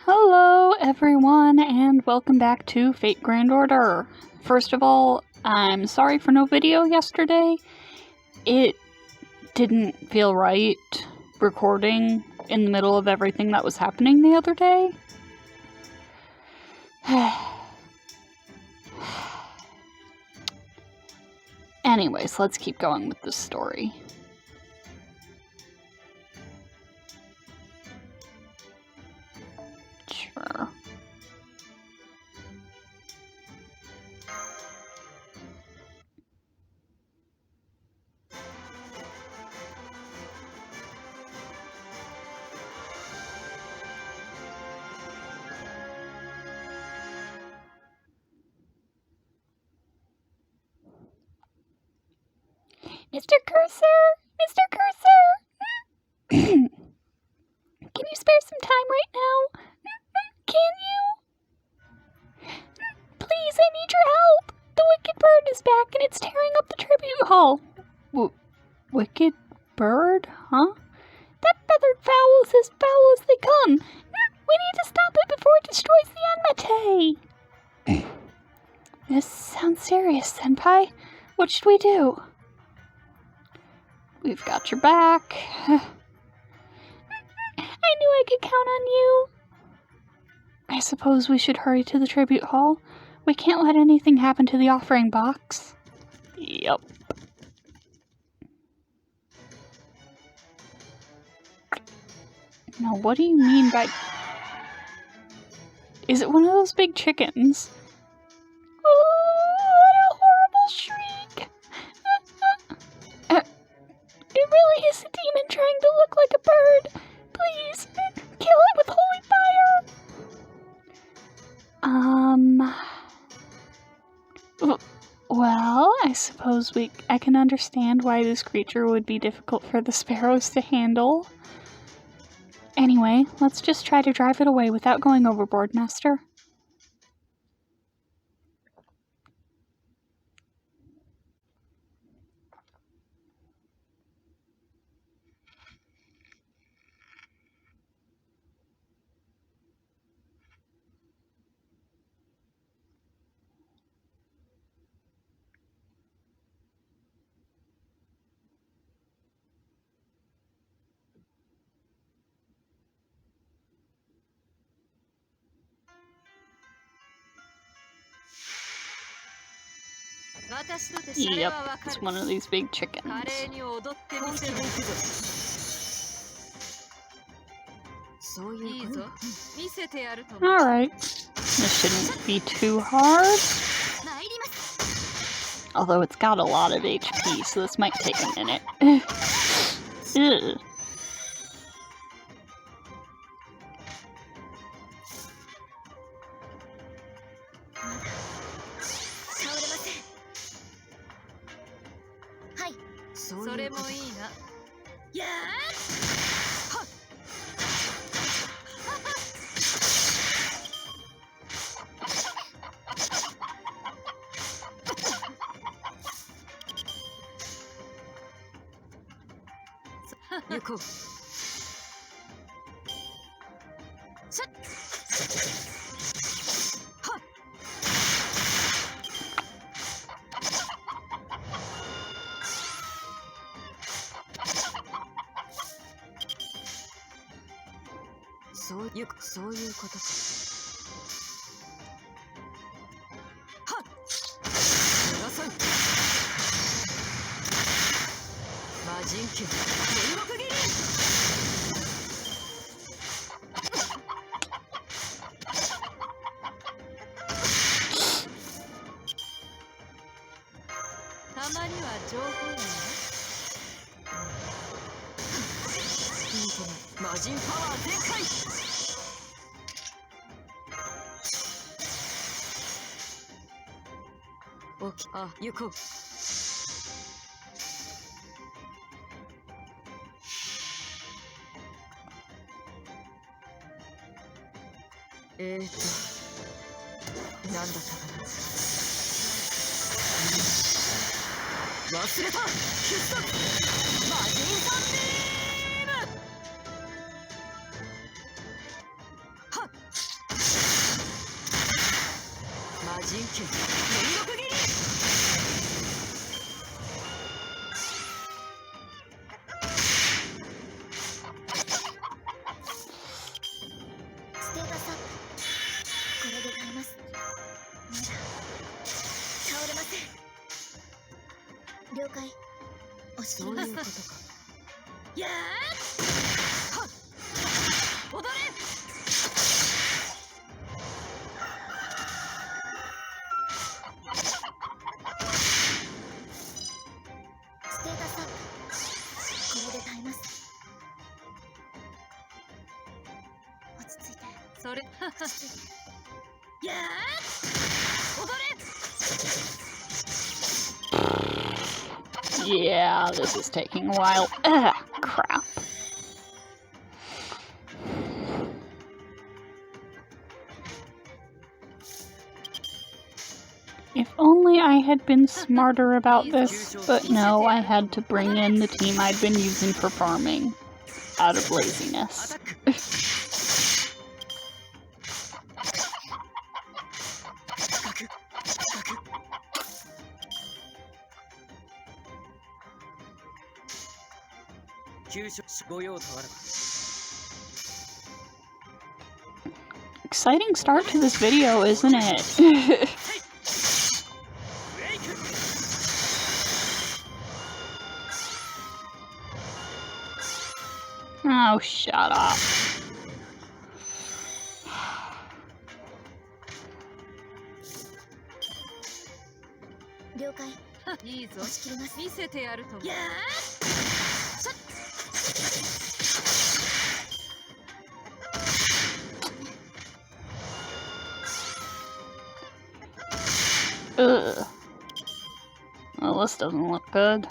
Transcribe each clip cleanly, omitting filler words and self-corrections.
Hello everyone and welcome back to Fate Grand Order. First of all, I'm sorry for no video yesterday. It didn't feel right recording in the middle of everything that was happening the other day. Anyways, let's keep going with this story. Sure. Mr. Cursor! Mr. Cursor! Can you spare some time right now? Can you? Please, I need your help! The Wicked Bird is back and it's tearing up the tribute hall. Wicked Bird? Huh? That feathered fowl is as foul as they come. We need to stop it before it destroys the Enma-tei. This sounds serious, Senpai. What should we do? We've got your back. I knew I could count on you. I suppose we should hurry to the tribute hall. We can't let anything happen to the offering box. Yup. Now, what do you mean by... Is it one of those big chickens? Oh, what a horrible shriek! It really is a demon trying to look like a bird. Please, kill it with holy fire! Well, I suppose I can understand why this creature would be difficult for the sparrows to handle. Anyway, let's just try to drive it away without going overboard, Master. Yep, it's one of these big chickens. Alright, this shouldn't be too hard. Although it's got a lot of HP, so this might take a minute. Ugh. Yeah, this is taking a while. Ugh, crap. If only I had been smarter about this, but no, I had to bring in the team I'd been using for farming. Out of laziness. Exciting start to this video, isn't it? Oh, shut up. Ugh. Well, this doesn't look good.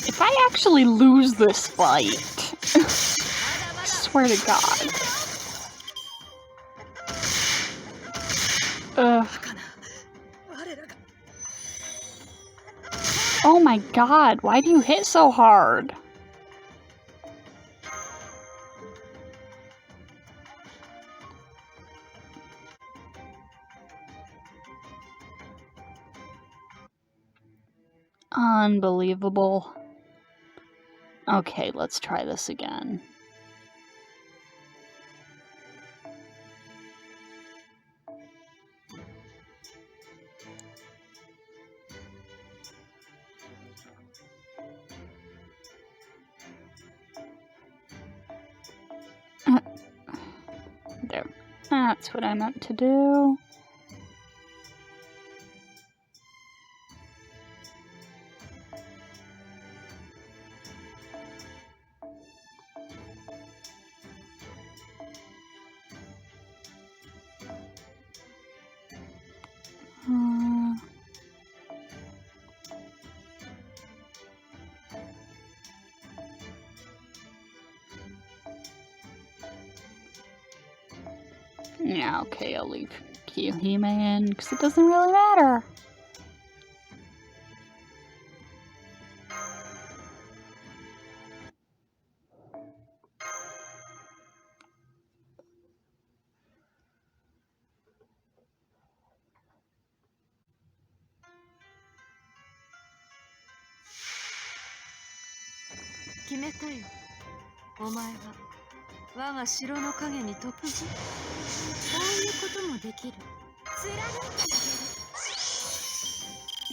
If I actually lose this fight, I swear to God. Oh my God, why do you hit so hard? Unbelievable. Okay, let's try this again. There. That's what I meant to do. Yeah, okay, I'll leave Kiyohime in, because it doesn't really matter.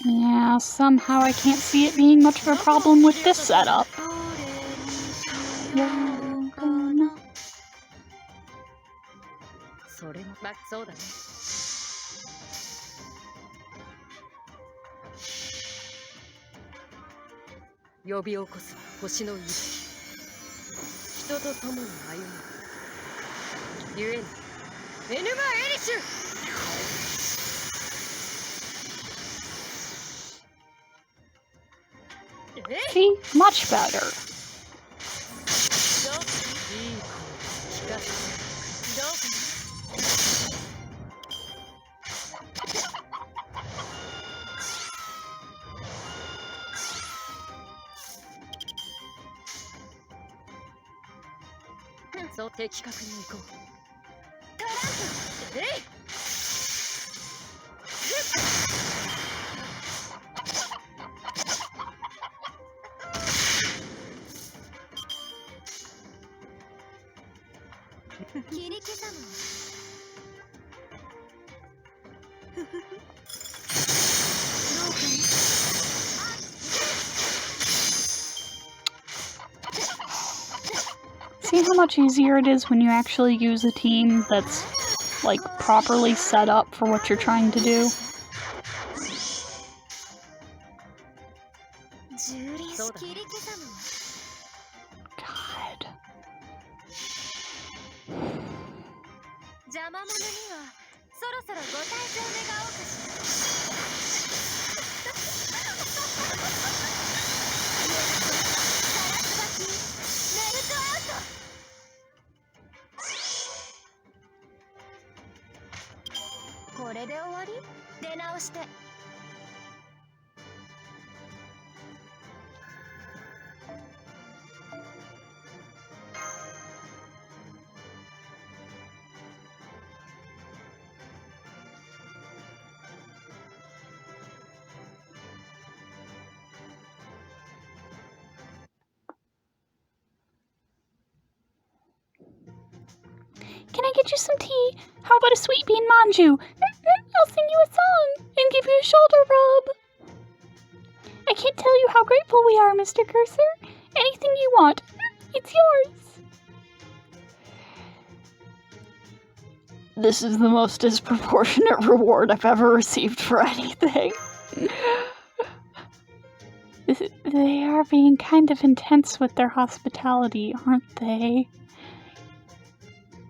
Yeah, somehow I can't see it being much of a problem with this setup. See? Much better. 的確に行こう。トランプ。えい。切り刻む。どうかね。See how much easier it is when you actually use a team that's, like, properly set up for what you're trying to do? God. 邪魔者にはそろそろご退場願おうかしら。ネルトアウト。これで終わり？出直して。Can I get you some tea? How about a sweet bean manju? I'll sing you a song and give you a shoulder rub. I can't tell you how grateful we are, Mr. Cursor. Anything you want, it's yours. This is the most disproportionate reward I've ever received for anything. They are being kind of intense with their hospitality, aren't they?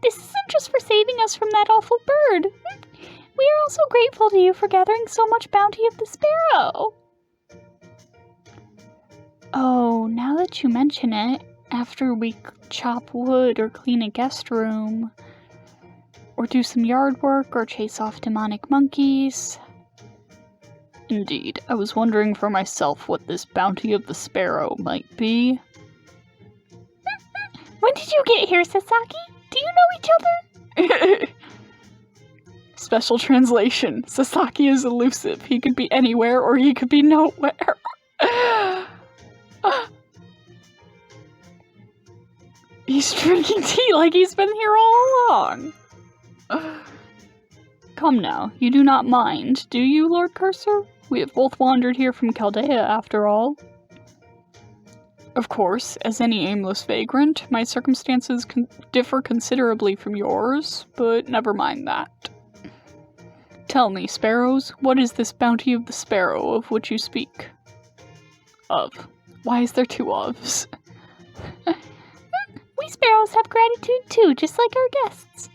This isn't just for saving us from that awful bird. We are also grateful to you for gathering so much bounty of the sparrow. Oh, now that you mention it, after we chop wood or clean a guest room, or do some yard work or chase off demonic monkeys. Indeed, I was wondering for myself what this bounty of the sparrow might be. When did you get here, Sasaki? Do you know each other? Special translation. Sasaki is elusive. He could be anywhere or he could be nowhere. He's drinking tea like he's been here all along. Come now, you do not mind, do you, Lord Cursor? We have both wandered here from Chaldea, after all. Of course, as any aimless vagrant, my circumstances differ considerably from yours, but never mind that. Tell me, sparrows, what is this bounty of the sparrow of which you speak? Of. Why is there two ofs? We sparrows have gratitude too, just like our guests.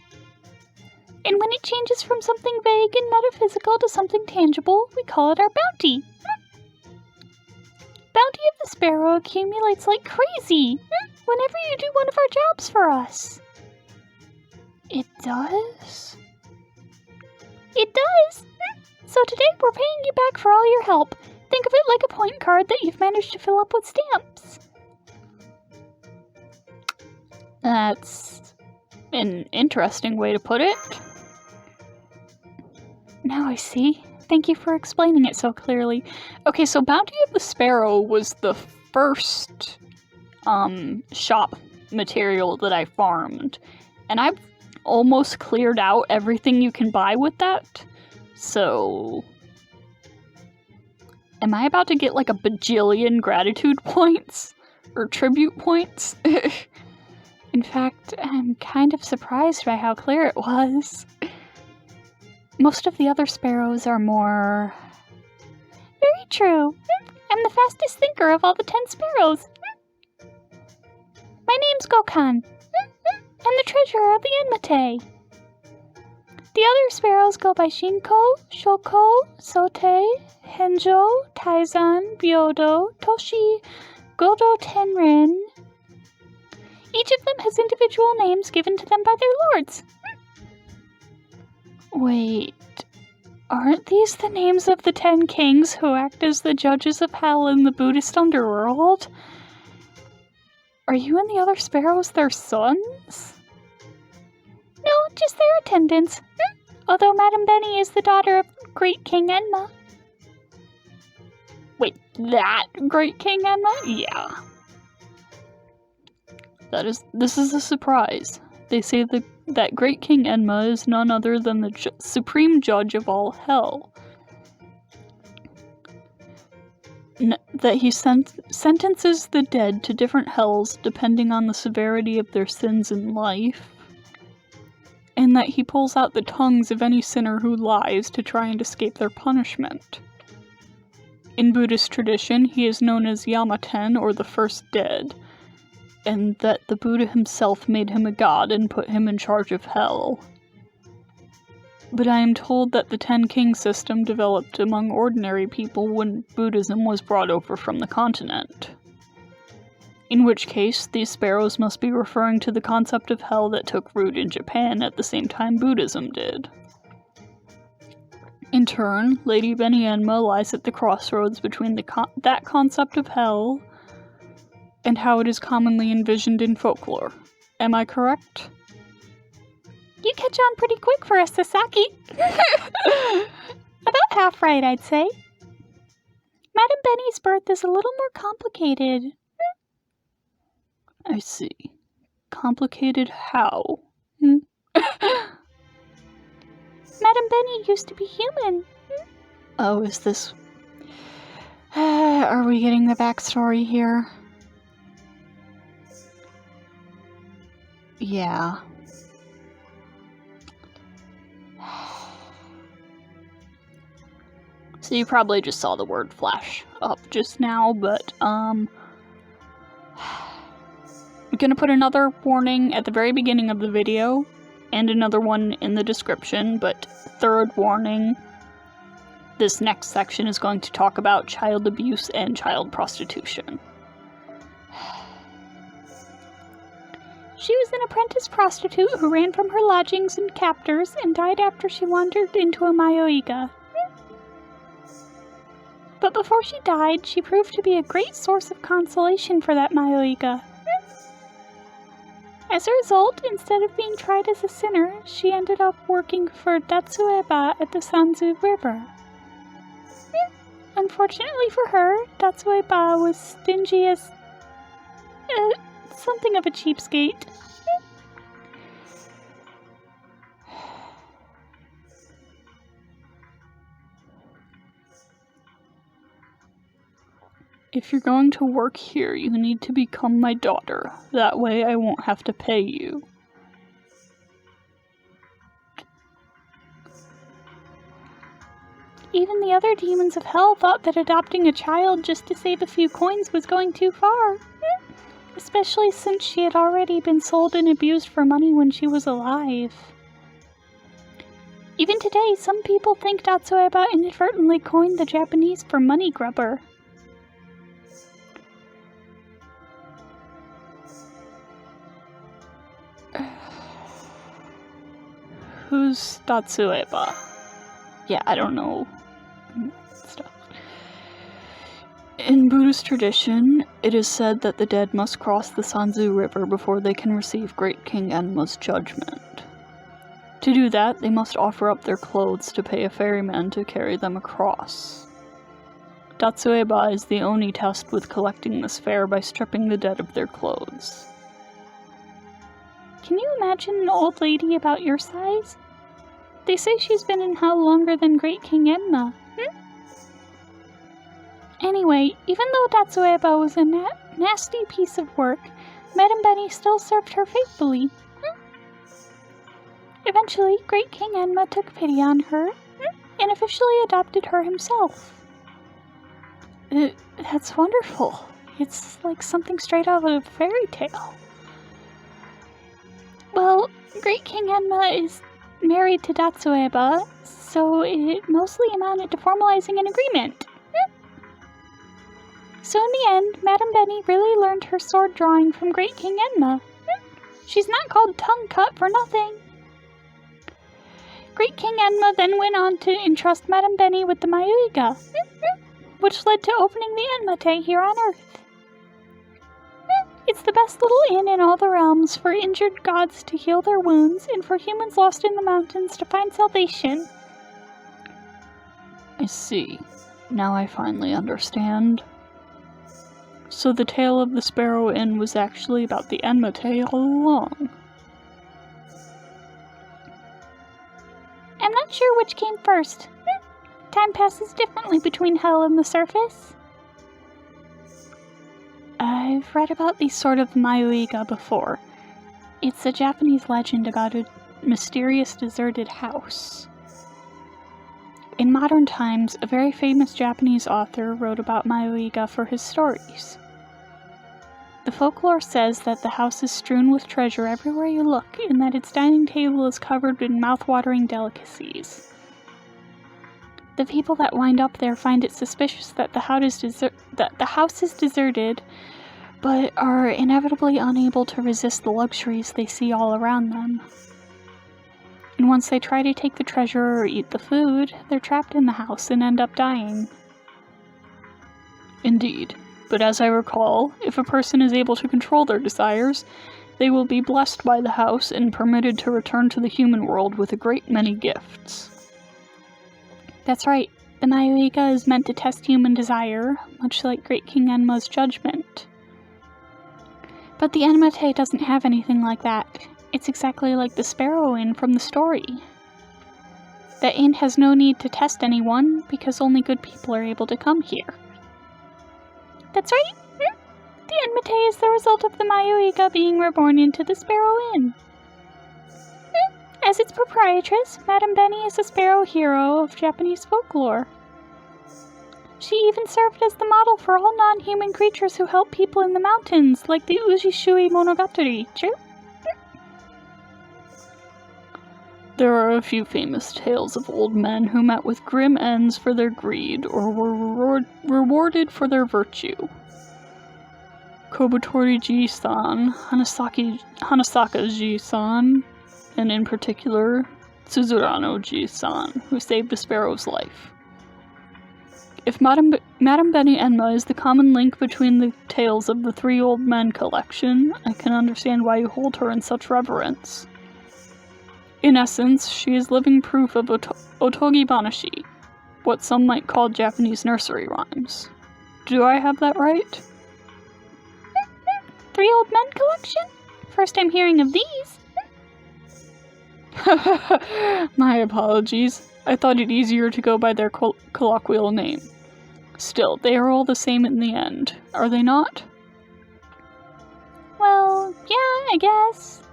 And when it changes from something vague and metaphysical to something tangible, we call it our bounty. Bounty of the sparrow accumulates like crazy whenever you do one of our jobs for us. It does? It does! So today we're paying you back for all your help. Think of it like a point card that you've managed to fill up with stamps. That's an interesting way to put it. Now I see. Thank you for explaining it so clearly. Okay, so Bounty of the Sparrow was the first shop material that I farmed. And I've almost cleared out everything you can buy with that. So am I about to get like a bajillion gratitude points? Or tribute points? In fact, I'm kind of surprised by how clear it was. Most of the other sparrows are more... Very true. I'm the fastest thinker of all the 10 sparrows. My name's Gokhan. I'm the treasurer of the Enma-tei. The other sparrows go by Shinko, Shoko, Sote, Henjo, Taizan, Byodo, Toshi, Godo Tenrin. Each of them has individual names given to them by their lords. Wait, aren't these the names of the 10 kings who act as the judges of hell in the Buddhist underworld? Are you and the other sparrows their sons? just their attendants. Although Madame Beni is the daughter of Great King Enma. Wait, that Great King Enma? Yeah. This is a surprise. They say that Great King Enma is none other than the supreme judge of all hell. That he sentences the dead to different hells depending on the severity of their sins in life, and that he pulls out the tongues of any sinner who lies to try and escape their punishment. In Buddhist tradition, he is known as Enma-tei, or the first dead, and that the Buddha himself made him a god and put him in charge of hell. But I am told that the Ten King system developed among ordinary people when Buddhism was brought over from the continent. In which case, these sparrows must be referring to the concept of hell that took root in Japan at the same time Buddhism did. In turn, Lady Beni-Enma lies at the crossroads between that concept of hell and how it is commonly envisioned in folklore. Am I correct? You catch on pretty quick for a Sasaki. About half right, I'd say. Madame Beni's birth is a little more complicated. I see. Complicated how? Madame Beni used to be human. Oh, is this... Are we getting the backstory here? Yeah. So you probably just saw the word flash up just now, but, I'm gonna put another warning at the very beginning of the video, and another one in the description, but third warning, this next section is going to talk about child abuse and child prostitution. She was an apprentice prostitute who ran from her lodgings and captors and died after she wandered into a mayoiga. But before she died, she proved to be a great source of consolation for that mayoiga. As a result, instead of being tried as a sinner, she ended up working for Datsueba at the Sanzu River. Unfortunately for her, Datsueba was stingy as... something of a cheapskate. If you're going to work here, you need to become my daughter. That way I won't have to pay you. Even the other demons of hell thought that adopting a child just to save a few coins was going too far. Especially since she had already been sold and abused for money when she was alive. Even today, some people think Datsueba inadvertently coined the Japanese for money grubber. Who's Datsueba? Yeah, I don't know. Stuff. In Buddhist tradition, it is said that the dead must cross the Sanzu River before they can receive Great King Enma's judgment. To do that, they must offer up their clothes to pay a ferryman to carry them across. Datsueba is the Oni tasked with collecting this fare by stripping the dead of their clothes. Can you imagine an old lady about your size? They say she's been in hell longer than Great King Enma. Anyway, even though Datsueba was a nasty piece of work, Madame Beni still served her faithfully. Eventually, Great King Enma took pity on her and officially adopted her himself. That's wonderful. It's like something straight out of a fairy tale. Well, Great King Enma is married to Datsueba, so it mostly amounted to formalizing an agreement. So in the end, Madame Beni really learned her sword drawing from Great King Enma. She's not called Tongue Cut for nothing. Great King Enma then went on to entrust Madame Beni with the Mayuiga, which led to opening the Enma-tei here on Earth. It's the best little inn in all the realms for injured gods to heal their wounds and for humans lost in the mountains to find salvation. I see. Now I finally understand. So the tale of the Sparrow Inn was actually about the Enma-tei all along. I'm not sure which came first. Time passes differently between hell and the surface. I've read about these sort of Mayoiga before. It's a Japanese legend about a mysterious deserted house. In modern times, a very famous Japanese author wrote about Mayoiga for his stories. The folklore says that the house is strewn with treasure everywhere you look, and that its dining table is covered in mouth-watering delicacies. The people that wind up there find it suspicious that the house is deserted, but are inevitably unable to resist the luxuries they see all around them. And once they try to take the treasure or eat the food, they're trapped in the house and end up dying. Indeed, but as I recall, if a person is able to control their desires, they will be blessed by the house and permitted to return to the human world with a great many gifts. That's right, the Mayoiga is meant to test human desire, much like Great King Enma's judgment. But the Enma-tei doesn't have anything like that. It's exactly like the Sparrow Inn from the story. The inn has no need to test anyone, because only good people are able to come here. That's right! The Enma-tei is the result of the Mayoiga being reborn into the Sparrow Inn. As its proprietress, Madame Beni is a sparrow hero of Japanese folklore. She even served as the model for all non-human creatures who help people in the mountains, like the Ujishui Monogatari, true? There are a few famous tales of old men who met with grim ends for their greed or were rewarded for their virtue. Kobutori-ji-san, Hanasaka-ji-san, and in particular, Suzurano-ji-san, who saved a sparrow's life. If Madame Beni-Enma is the common link between the tales of the Three Old Men collection, I can understand why you hold her in such reverence. In essence, she is living proof of otogi banashi, what some might call Japanese nursery rhymes. Do I have that right? Three Old Men collection? First I'm hearing of these. My apologies. I thought it easier to go by their colloquial name. Still, they are all the same in the end, are they not? Well, yeah, I guess.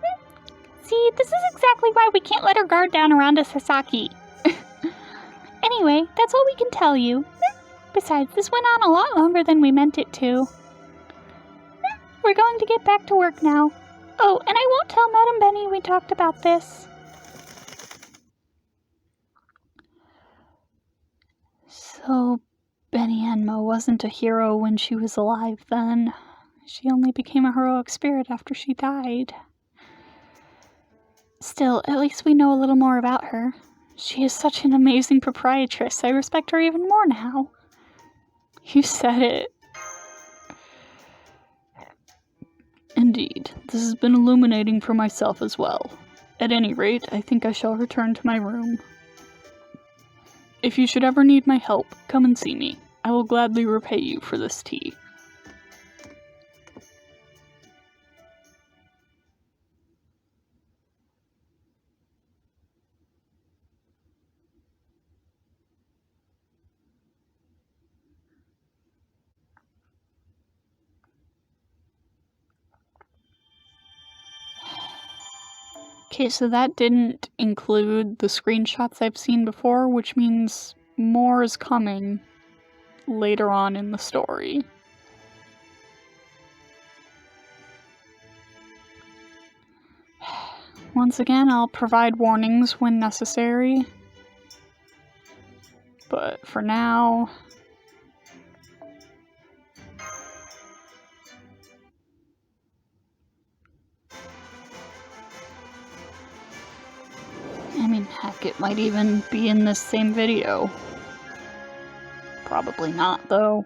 See, this is exactly why we can't let our guard down around a Sasaki. Anyway, that's all we can tell you. Besides, this went on a lot longer than we meant it to. We're going to get back to work now. Oh, and I won't tell Madame Beni we talked about this. So, Beni-Enma wasn't a hero when she was alive then. She only became a heroic spirit after she died. Still, at least we know a little more about her. She is such an amazing proprietress. I respect her even more now. You said it. Indeed, this has been illuminating for myself as well. At any rate, I think I shall return to my room. If you should ever need my help, come and see me. I will gladly repay you for this tea. Okay, so that didn't include the screenshots I've seen before, which means more is coming later on in the story. Once again, I'll provide warnings when necessary. But for now... I mean, heck, it might even be in this same video. Probably not, though.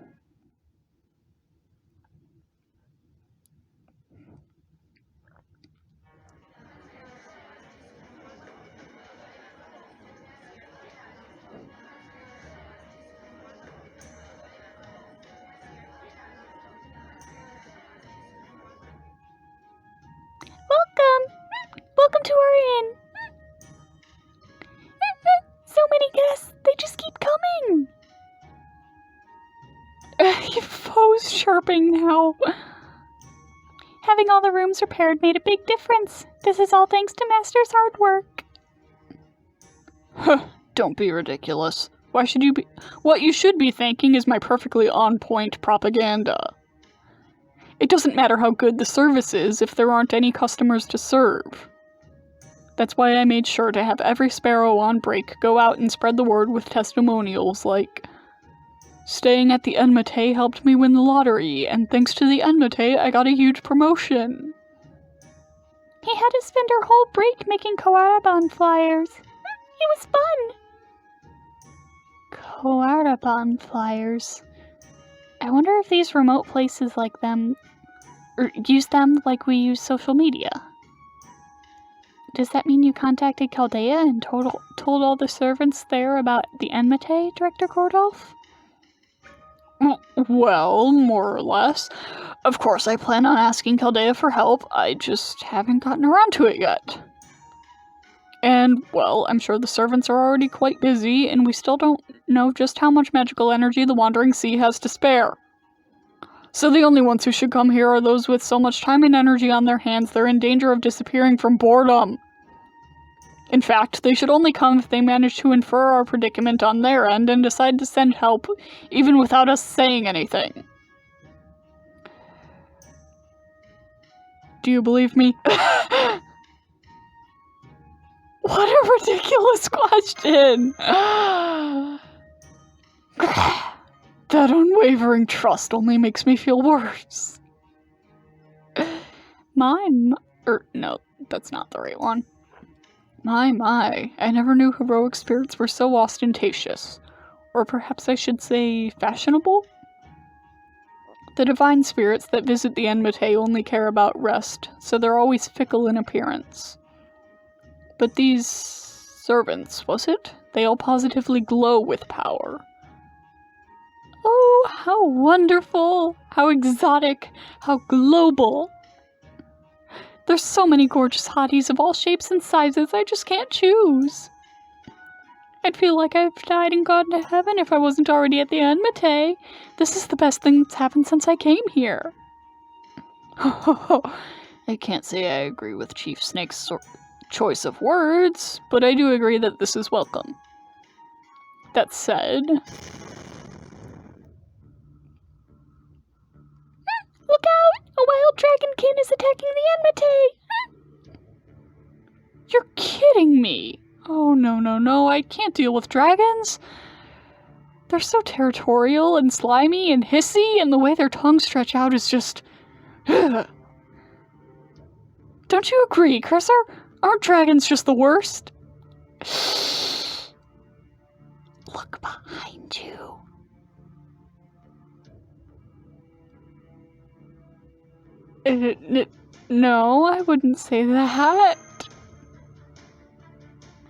chirping now. Having all the rooms repaired made a big difference. This is all thanks to Master's hard work. Huh, don't be ridiculous. What you should be thanking is my perfectly on-point propaganda. It doesn't matter how good the service is if there aren't any customers to serve. That's why I made sure to have every sparrow on break go out and spread the word with testimonials like, staying at the Enma-tei helped me win the lottery, and thanks to the Enma-tei I got a huge promotion. He had to spend our whole break making Koaraban flyers. It was fun. Koaraban flyers. I wonder if these remote places like them, or use them like we use social media. Does that mean you contacted Chaldea and told all the servants there about the Enma-tei, Director Gordolf? Well, more or less. Of course, I plan on asking Chaldea for help, I just haven't gotten around to it yet. And, well, I'm sure the servants are already quite busy, and we still don't know just how much magical energy the Wandering Sea has to spare. So the only ones who should come here are those with so much time and energy on their hands they're in danger of disappearing from boredom. In fact, they should only come if they manage to infer our predicament on their end and decide to send help, even without us saying anything. Do you believe me? What a ridiculous question! That unwavering trust only makes me feel worse. No, that's not the right one. My, I never knew heroic spirits were so ostentatious. Or perhaps I should say fashionable? The divine spirits that visit the Enma-tei only care about rest, so they're always fickle in appearance. But these servants, was it? They all positively glow with power. Oh, how wonderful! How exotic! How global! There's so many gorgeous hotties of all shapes and sizes, I just can't choose. I'd feel like I've died and gone to heaven if I wasn't already at the Enma-tei. This is the best thing that's happened since I came here. I can't say I agree with Chief Snake's choice of words, but I do agree that this is welcome. That said... Look out! A wild dragonkin is attacking the Enma-tei! You're kidding me! Oh, no, I can't deal with dragons! They're so territorial and slimy and hissy, and the way their tongues stretch out is just... Don't you agree, Cursor? Aren't dragons just the worst? Look behind you. No, I wouldn't say that.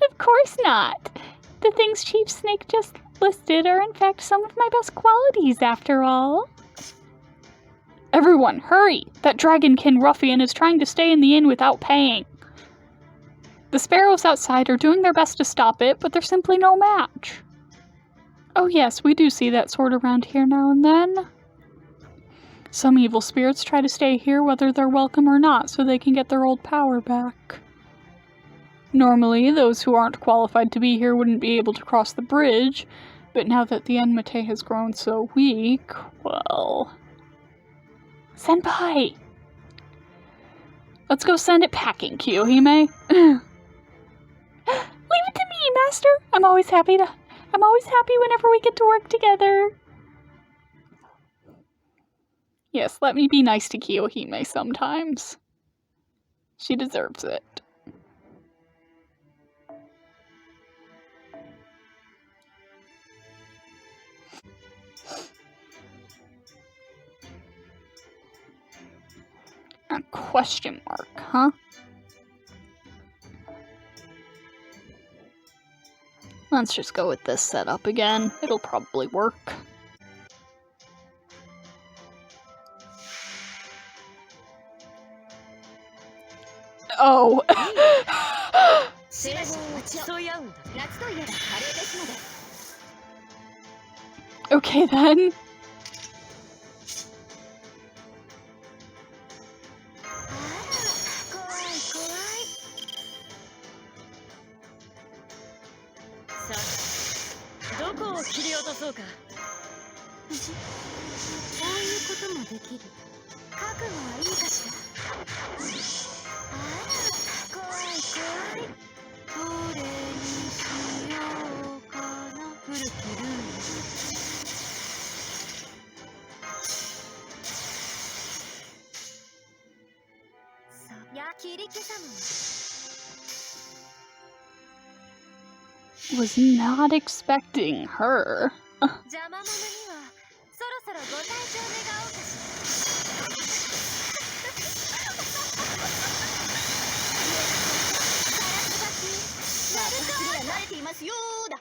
Of course not. The things Chief Snake just listed are in fact some of my best qualities, after all. Everyone, hurry! That dragonkin ruffian is trying to stay in the inn without paying. The sparrows outside are doing their best to stop it, but they're simply no match. Oh yes, we do see that sort around here now and then. Some evil spirits try to stay here whether they're welcome or not, so they can get their old power back. Normally, those who aren't qualified to be here wouldn't be able to cross the bridge, but now that the Enma-tei has grown so weak, well... Senpai! Let's go send it packing, Kiyohime. Leave it to me, Master! I'm always happy whenever we get to work together. Yes, let me be nice to Kiyohime sometimes. She deserves it. A question mark, huh? Let's just go with this setup again. It'll probably work. Oh. Okay then. こを切り落とそうか。こういうこともできる。覚悟はいいかしら。あら、怖い怖い。どれにしようかな。古きルール。切り消さぬ。Was not expecting her. 邪魔者にはそろそろご退場願おうかしら。ガラスバキ、やるとは慣れていますよーだ。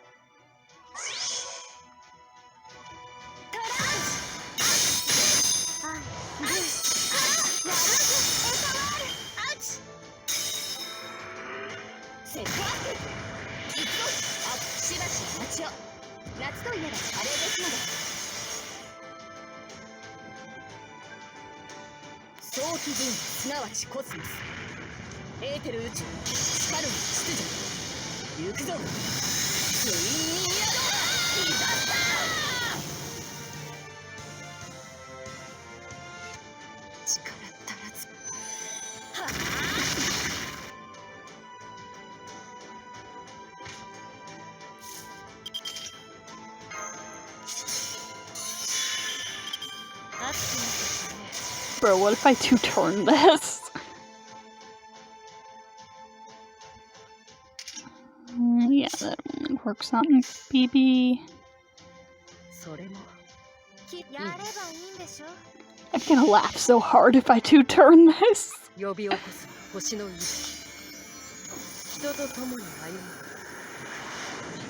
トランチ。あ、グー。やるぞ、エサワール。アウチ。セットアップ。行くぞ。あ、しばしお待ちを。夏といえばカレーですので。早期分すなわちコスモス。エーテル宇宙、スカルの秩序。行くぞ。ツインミニアドディザスター。力足らず。はあ。Bro, what if I two-turn this? Yeah, that only works on BB. I'm gonna laugh so hard if I two-turn this. 呼び起こす星の息吹。人と共に歩む。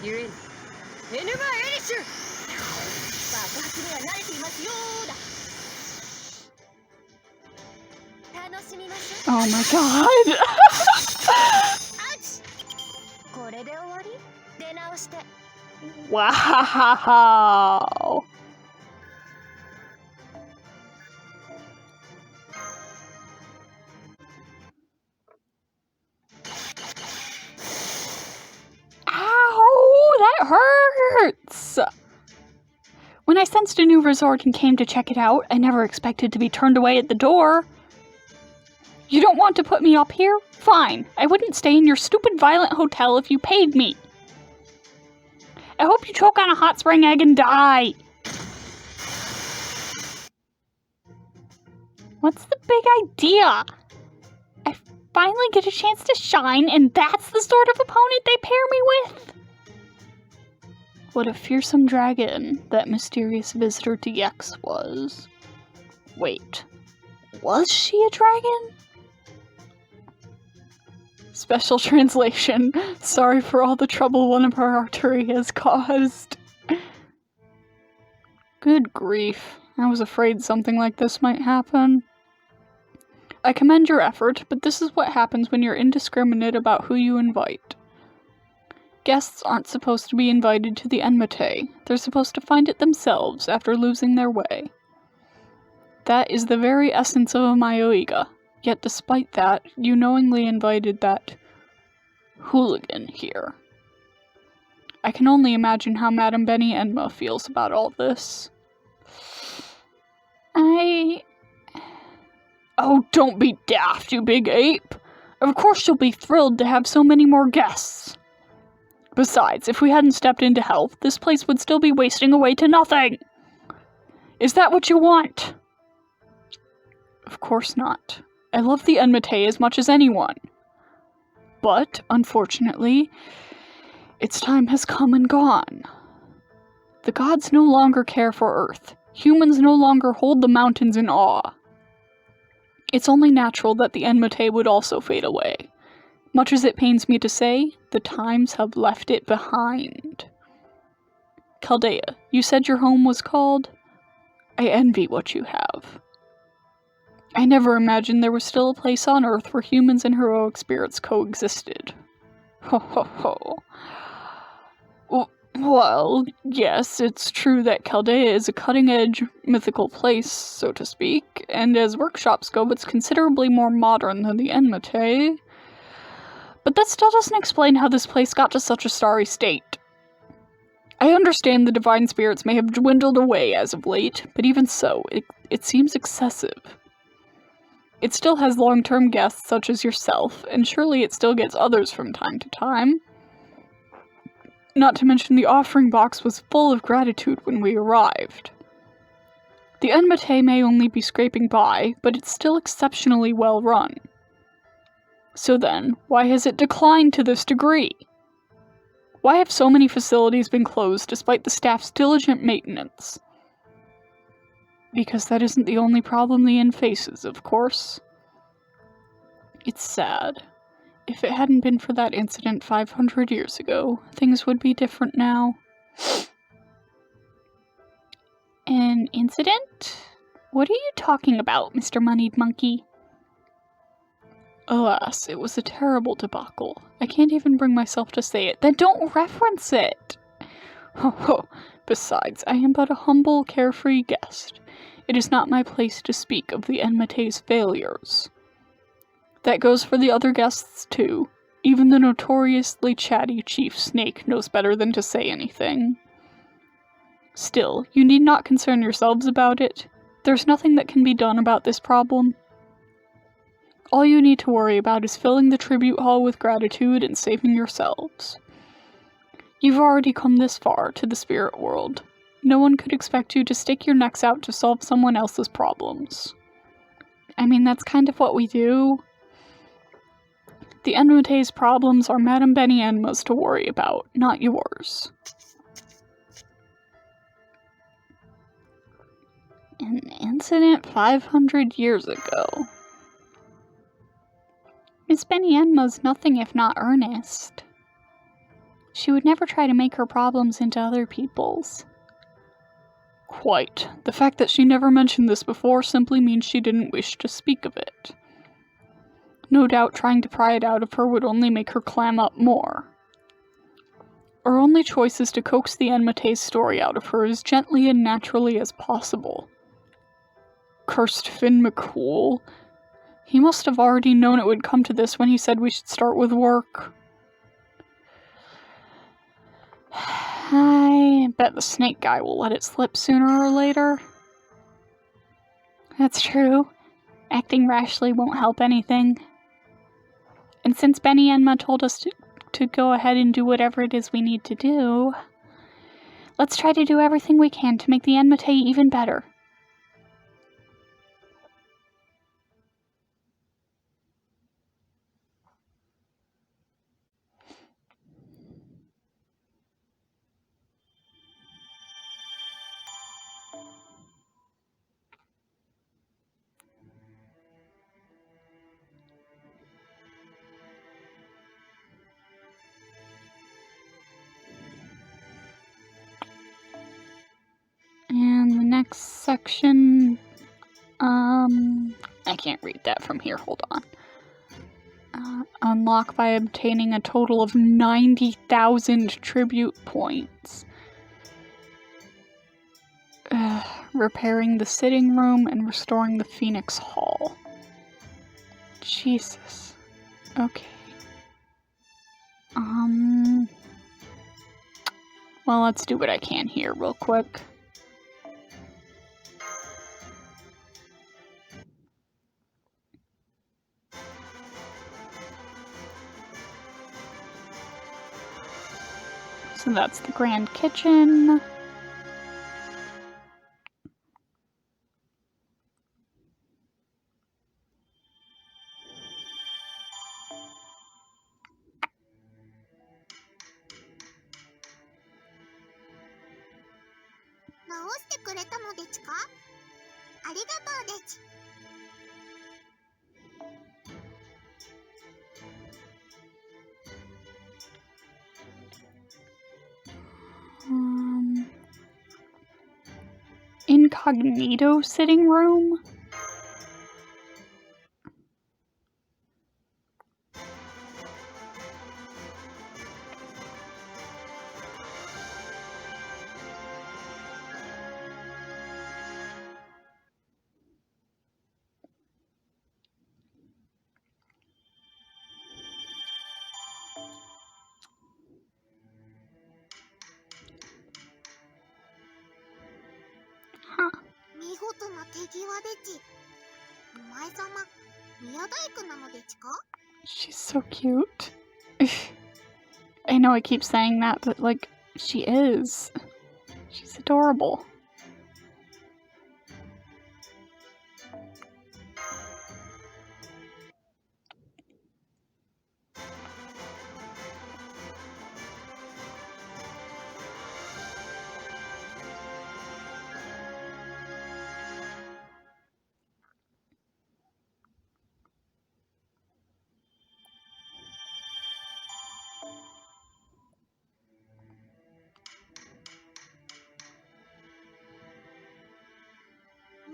ゆえに、エヌマ・エリシュ。爆発には慣れていますよーだ。楽しみましょう。Oh my god! これで終わり？出直して。Wow! Ow! That hurts! When I sensed a new resort and came to check it out, I never expected to be turned away at the door. You don't want to put me up here? Fine. I wouldn't stay in your stupid violent hotel if you paid me. I hope you choke on a hot spring egg and die. What's the big idea? I finally get a chance to shine, and that's the sort of opponent they pair me with? What a fearsome dragon that mysterious visitor to Yex was. Wait, was she a dragon? Special translation. Sorry for all the trouble one of our artery has caused. Good grief. I was afraid something like this might happen. I commend your effort, but this is what happens when you're indiscriminate about who you invite. Guests aren't supposed to be invited to the Enma-tei. They're supposed to find it themselves after losing their way. That is the very essence of a Mayoiga. Yet despite that, you knowingly invited that hooligan here. I can only imagine how Madame Beni-Enma feels about all this. Oh, don't be daft, you big ape! Of course she'll be thrilled to have so many more guests. Besides, if we hadn't stepped in to help, this place would still be wasting away to nothing! Is that what you want? Of course not. I love the Enma-tei as much as anyone. But, unfortunately, its time has come and gone. The gods no longer care for Earth. Humans no longer hold the mountains in awe. It's only natural that the Enma-tei would also fade away. Much as it pains me to say, the times have left it behind. Chaldea, you said your home was called? I envy what you have. I never imagined there was still a place on Earth where humans and heroic spirits coexisted. Ho ho ho. Well, yes, it's true that Chaldea is a cutting-edge mythical place, so to speak, and as workshops go, it's considerably more modern than the Enma-tei. But that still doesn't explain how this place got to such a starry state. I understand the divine spirits may have dwindled away as of late, but even so, it seems excessive. It still has long-term guests such as yourself, and surely it still gets others from time to time. Not to mention the offering box was full of gratitude when we arrived. The Enma-tei may only be scraping by, but it's still exceptionally well run. So then, why has it declined to this degree? Why have so many facilities been closed despite the staff's diligent maintenance? Because that isn't the only problem the inn faces, of course. It's sad. If it hadn't been for that incident 500 years ago, things would be different now. An incident? What are you talking about, Mr. Moneyed Monkey? Alas, it was a terrible debacle. I can't even bring myself to say it. Then don't reference it! Ho ho! Besides, I am but a humble, carefree guest. It is not my place to speak of the Enma-tei's failures. That goes for the other guests, too. Even the notoriously chatty Chief Snake knows better than to say anything. Still, you need not concern yourselves about it. There's nothing that can be done about this problem. All you need to worry about is filling the tribute hall with gratitude and saving yourselves. You've already come this far to the spirit world. No one could expect you to stick your necks out to solve someone else's problems. I mean, that's kind of what we do. The Enma-tei's problems are Madame Beni-Enma's to worry about, not yours. An incident 500 years ago. Miss Beni-Enma's nothing if not earnest. She would never try to make her problems into other people's. Quite. The fact that she never mentioned this before simply means she didn't wish to speak of it. No doubt trying to pry it out of her would only make her clam up more. Our only choice is to coax the Enma-tei's story out of her as gently and naturally as possible. Cursed Finn McCool. He must have already known it would come to this when he said we should start with work. I bet the snake guy will let it slip sooner or later. That's true. Acting rashly won't help anything. And since Beni-Enma told us to go ahead and do whatever it is we need to do, let's try to do everything we can to make the Enma-tei even better. And the next section, I can't read that from here, hold on. unlock by obtaining a total of 90,000 tribute points. Repairing the sitting room and restoring the Phoenix Hall. Jesus. Okay. Well, let's do what I can here real quick. So that's the grand kitchen. Incognito sitting room? 事な手際でち。お前様、宮大工なのでちか？ She's so cute. I know I keep saying that, but like, she is. She's adorable.「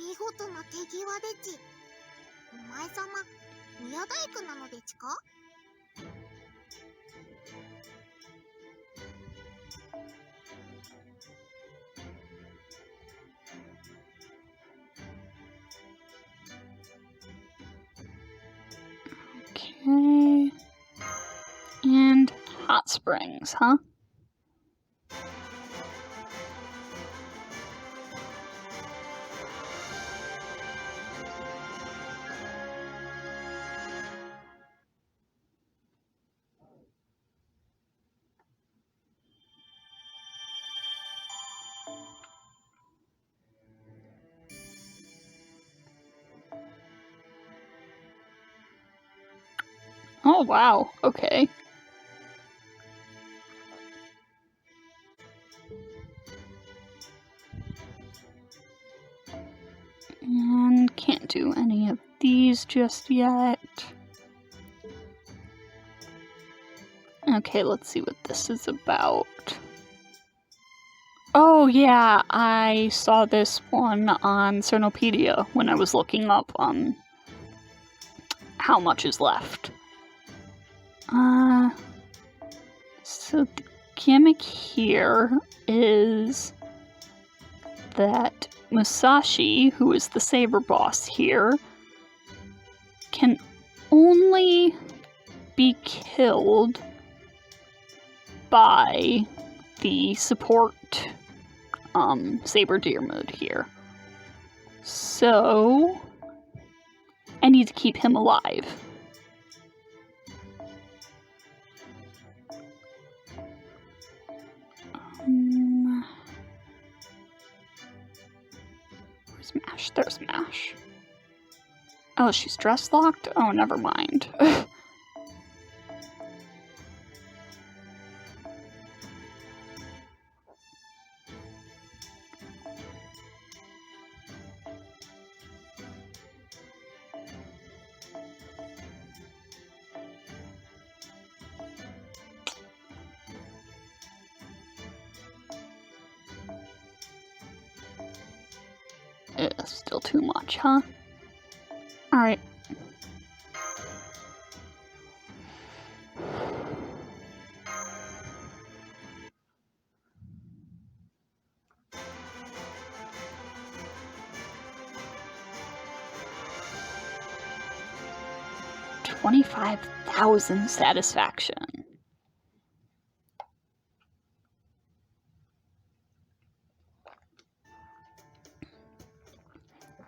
見事な手際でち。お前様、宮大工なのでちか？」Okay. And hot springs, huh? Oh, wow. Okay. And can't do any of these just yet. Okay, let's see what this is about. Oh yeah, I saw this one on Cernopedia when I was looking up how much is left. So the gimmick here is that Musashi, who is the saber boss here, can only be killed by the support saber deer mood here. So I need to keep him alive. Where's Mash? There's Mash. Oh, she's dress locked? Oh, never mind. Still too much, huh? Alright. $25,000 satisfaction.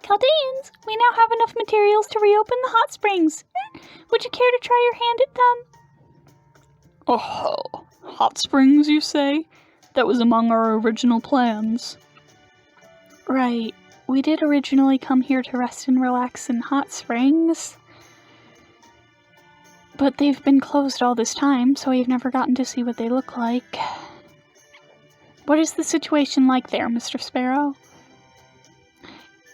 Chaldeans, we now have enough materials to reopen the hot springs. Would you care to try your hand at them? Oh, hot springs, you say? That was among our original plans. Right. We did originally come here to rest and relax in hot springs. But they've been closed all this time, so we've never gotten to see what they look like. What is the situation like there, Mr. Sparrow?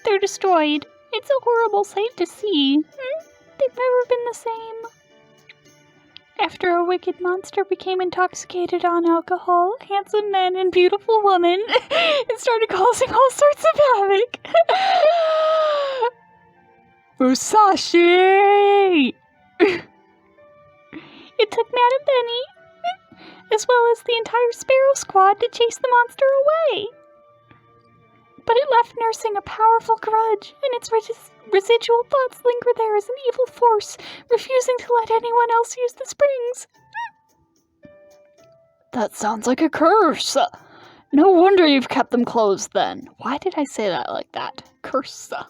They're destroyed. It's a horrible sight to see. They've never been the same. After a wicked monster became intoxicated on alcohol, handsome men and beautiful women, and started causing all sorts of havoc. Musashi! It took Madame Beni, as well as the entire Sparrow Squad, to chase the monster away. But it left nursing a powerful grudge, and its residual thoughts linger there as an evil force, refusing to let anyone else use the springs. That sounds like a curse. No wonder you've kept them closed then. Why did I say that like that? Cursa.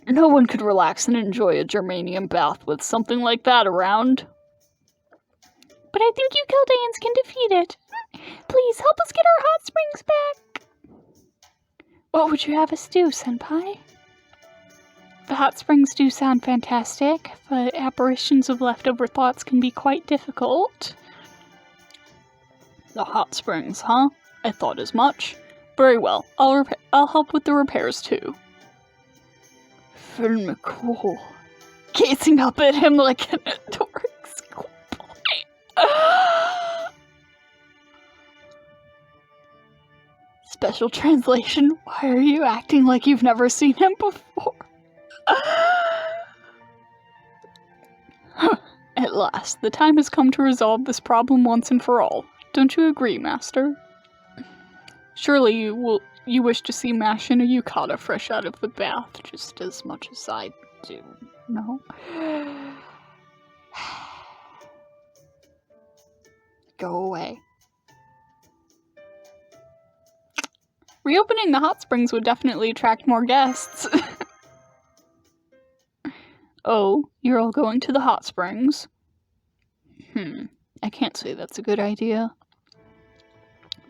No one could relax and enjoy a germanium bath with something like that around. But I think you Keldaeans can defeat it. Please help us get our hot springs back. What would you have us do, Senpai? The hot springs do sound fantastic, but apparitions of leftover thoughts can be quite difficult. The hot springs, huh? I thought as much. Very well. I'll help with the repairs too. Very cool. Gazing up at him like an adoring schoolboy. Special translation, why are you acting like you've never seen him before? At last, the time has come to resolve this problem once and for all. Don't you agree, Master? Surely you wish to see Mash and a yukata fresh out of the bath just as much as I do, no? Go away. Reopening the hot springs would definitely attract more guests. Oh, you're all going to the hot springs? I can't say that's a good idea.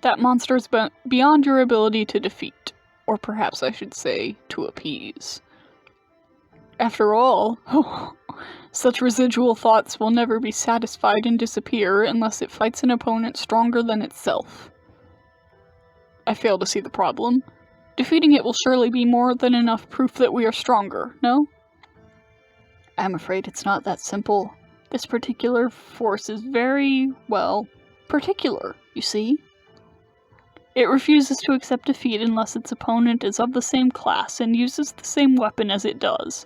That monster is beyond your ability to defeat, or perhaps I should say, to appease. After all, such residual thoughts will never be satisfied and disappear unless it fights an opponent stronger than itself. I fail to see the problem. Defeating it will surely be more than enough proof that we are stronger, no? I'm afraid it's not that simple. This particular force is very, well, particular, you see? It refuses to accept defeat unless its opponent is of the same class and uses the same weapon as it does.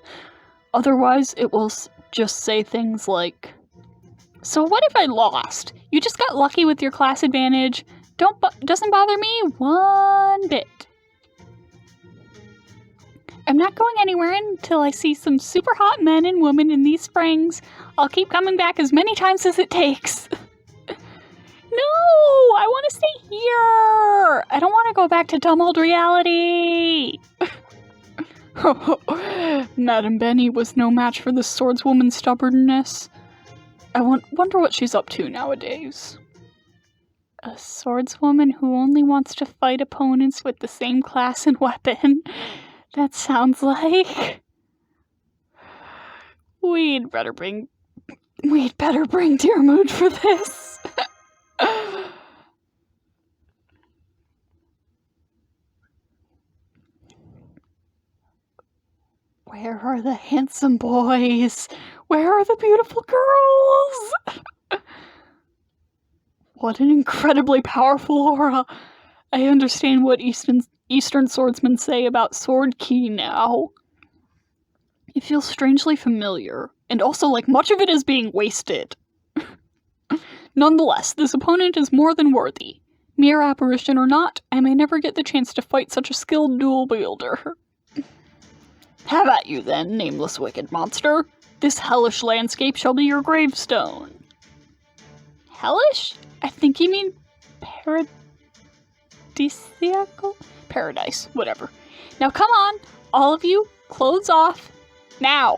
Otherwise, it will just say things like, "So what if I lost? You just got lucky with your class advantage. Doesn't bother me one bit. I'm not going anywhere until I see some super hot men and women in these springs. I'll keep coming back as many times as it takes." No! I want to stay here! I don't want to go back to dumb old reality! Madam Beni was no match for this swordswoman's stubbornness. I wonder what she's up to nowadays. A swordswoman who only wants to fight opponents with the same class and weapon. That sounds like... We'd better bring Dearmood for this. Where are the handsome boys? Where are the beautiful girls? What an incredibly powerful aura. I understand what Eastern swordsmen say about sword ki now. It feels strangely familiar, and also like much of it is being wasted. Nonetheless, this opponent is more than worthy. Mere apparition or not, I may never get the chance to fight such a skilled dual wielder. Have at you then, nameless wicked monster. This hellish landscape shall be your gravestone. Hellish? I think you mean paradisiacal? Paradise, whatever. Now come on, all of you, clothes off, now.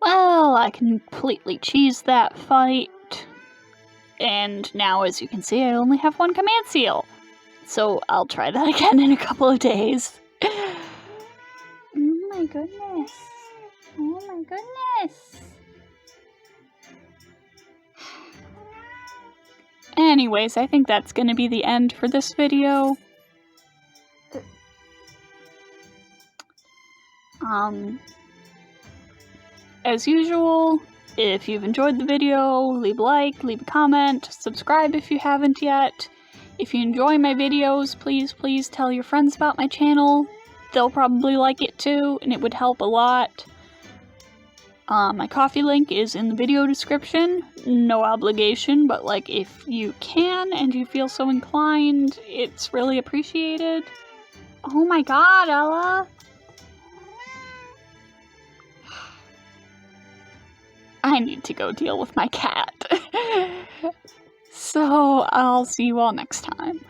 Well, I completely cheesed that fight. And now, as you can see, I only have one command seal. So I'll try that again in a couple of days. Oh my goodness. Oh my goodness. Anyways, I think that's gonna be the end for this video. As usual, If you've enjoyed the video, leave a like, leave a comment, subscribe if you haven't yet. If you enjoy my videos, please tell your friends about my channel. They'll probably like it too, and it would help a lot. My coffee link is in the video description. No obligation, but like if you can and you feel so inclined, it's really appreciated. Oh my god, Ella! I need to go deal with my cat. So, I'll see you all next time.